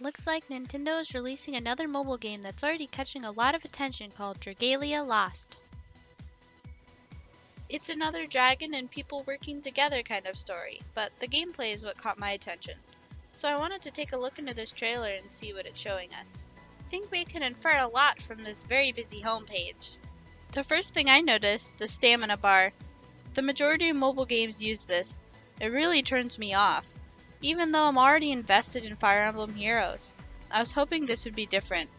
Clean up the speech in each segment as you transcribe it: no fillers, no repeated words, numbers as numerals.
Looks like Nintendo's releasing another mobile game that's already catching a lot of attention called Dragalia Lost. It's another dragon and people working together kind of story, but the gameplay is what caught my attention. So I wanted to take a look into this trailer and see what it's showing us. I think we can infer a lot from this very busy homepage. The first thing I noticed, the stamina bar. The majority of mobile games use this. It really turns me off, even though I'm already invested in Fire Emblem Heroes. I was hoping this would be different.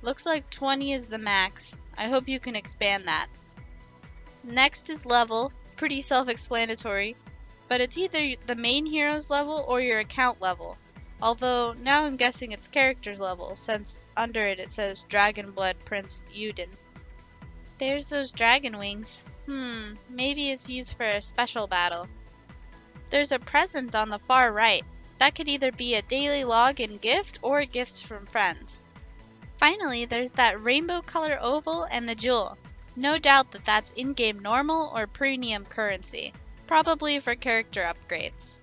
Looks like 20 is the max. I hope you can expand that. Next is level, pretty self-explanatory, but it's either the main hero's level or your account level. Although now I'm guessing it's character's level, since under it says Dragon Blood Prince Yuden. There's those dragon wings. Maybe it's used for a special battle. There's a present on the far right. That could either be a daily login gift or gifts from friends. Finally, there's that rainbow color oval and the jewel. No doubt that that's in-game normal or premium currency, probably for character upgrades.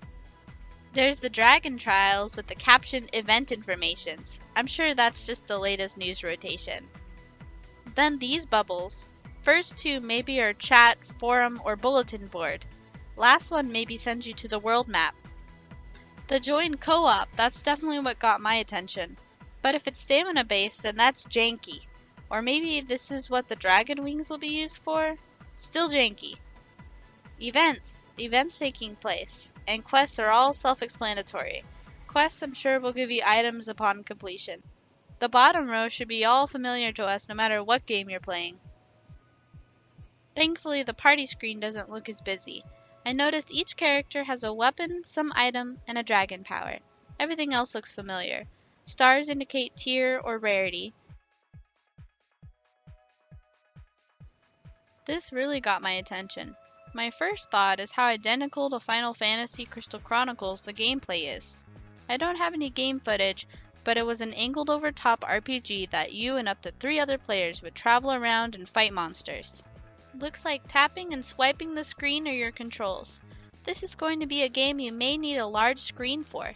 There's the Dragon Trials with the captioned event informations. I'm sure that's just the latest news rotation. Then these bubbles. First two maybe are chat, forum, or bulletin board. Last one maybe sends you to the world map. The join co-op, that's definitely what got my attention. But if it's stamina based, then that's janky. Or maybe this is what the dragon wings will be used for? Still janky. Events taking place. And quests are all self-explanatory. Quests I'm sure will give you items upon completion. The bottom row should be all familiar to us no matter what game you're playing. Thankfully, the party screen doesn't look as busy. I noticed each character has a weapon, some item, and a dragon power. Everything else looks familiar. Stars indicate tier or rarity. This really got my attention. My first thought is how identical to Final Fantasy Crystal Chronicles the gameplay is. I don't have any game footage, but it was an angled over top RPG that you and up to 3 other players would travel around and fight monsters. Looks like tapping and swiping the screen are your controls. This is going to be a game you may need a large screen for.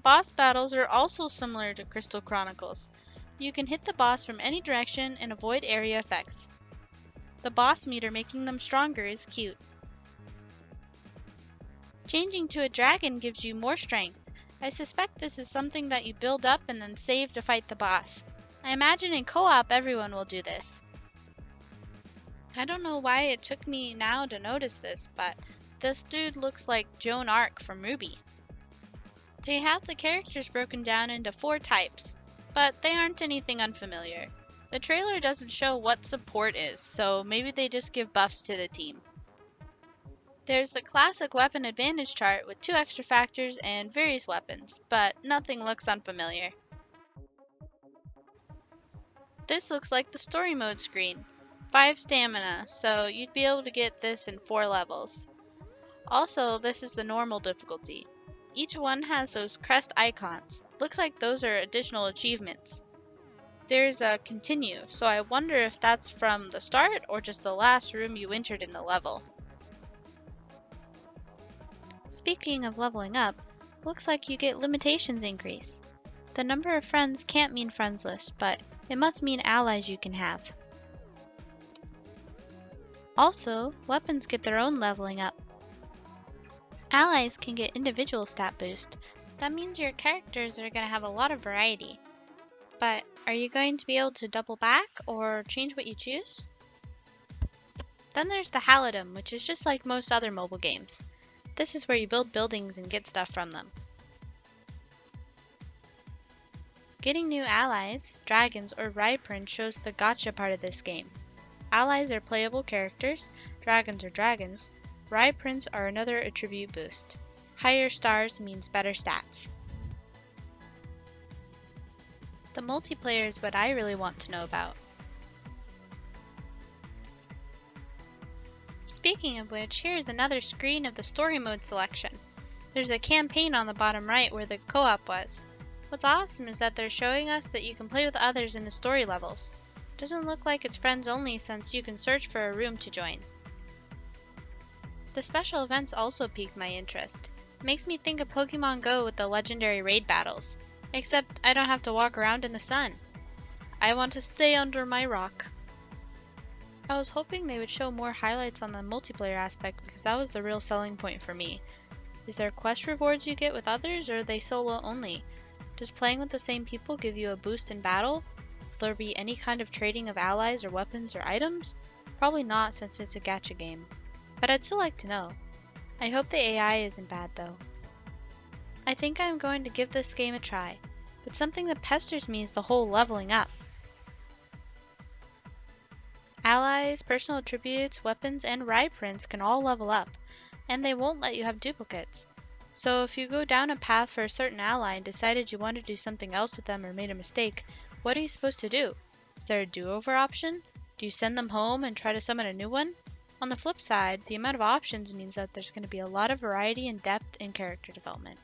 Boss battles are also similar to Crystal Chronicles. You can hit the boss from any direction and avoid area effects. The boss meter making them stronger is cute. Changing to a dragon gives you more strength. I suspect this is something that you build up and then save to fight the boss. I imagine in co-op everyone will do this. I don't know why it took me now to notice this, but this dude looks like Joan Arc from Ruby. They have the characters broken down into 4 types, but they aren't anything unfamiliar. The trailer doesn't show what support is, so maybe they just give buffs to the team. There's the classic weapon advantage chart with 2 extra factors and various weapons, but nothing looks unfamiliar. This looks like the story mode screen. 5 stamina, so you'd be able to get this in 4 levels. Also, this is the normal difficulty. Each one has those crest icons. Looks like those are additional achievements. There's a continue, so I wonder if that's from the start or just the last room you entered in the level. Speaking of leveling up, looks like you get limitations increase. The number of friends can't mean friends list, but it must mean allies you can have. Also, weapons get their own leveling up. Allies can get individual stat boost. That means your characters are going to have a lot of variety. But are you going to be able to double back or change what you choose? Then there's the Halidom, which is just like most other mobile games. This is where you build buildings and get stuff from them. Getting new allies, dragons, or Rhyprin shows the Gacha part of this game. Allies are playable characters, dragons are dragons, Rhyprins are another attribute boost. Higher stars means better stats. The multiplayer is what I really want to know about. Speaking of which, here's another screen of the story mode selection. There's a campaign on the bottom right where the co-op was. What's awesome is that they're showing us that you can play with others in the story levels. Doesn't look like it's friends only since you can search for a room to join. The special events also piqued my interest. Makes me think of Pokemon Go with the legendary raid battles. Except I don't have to walk around in the sun. I want to stay under my rock. I was hoping they would show more highlights on the multiplayer aspect because that was the real selling point for me. Is there quest rewards you get with others, or are they solo only? Does playing with the same people give you a boost in battle? Will there be any kind of trading of allies or weapons or items? Probably not, since it's a gacha game. But I'd still like to know. I hope the AI isn't bad though. I think I'm going to give this game a try, but something that pesters me is the whole leveling up. Allies, personal attributes, weapons, and ride prints can all level up, and they won't let you have duplicates. So if you go down a path for a certain ally and decided you want to do something else with them or made a mistake, what are you supposed to do? Is there a do-over option? Do you send them home and try to summon a new one? On the flip side, the amount of options means that there's going to be a lot of variety and depth in character development.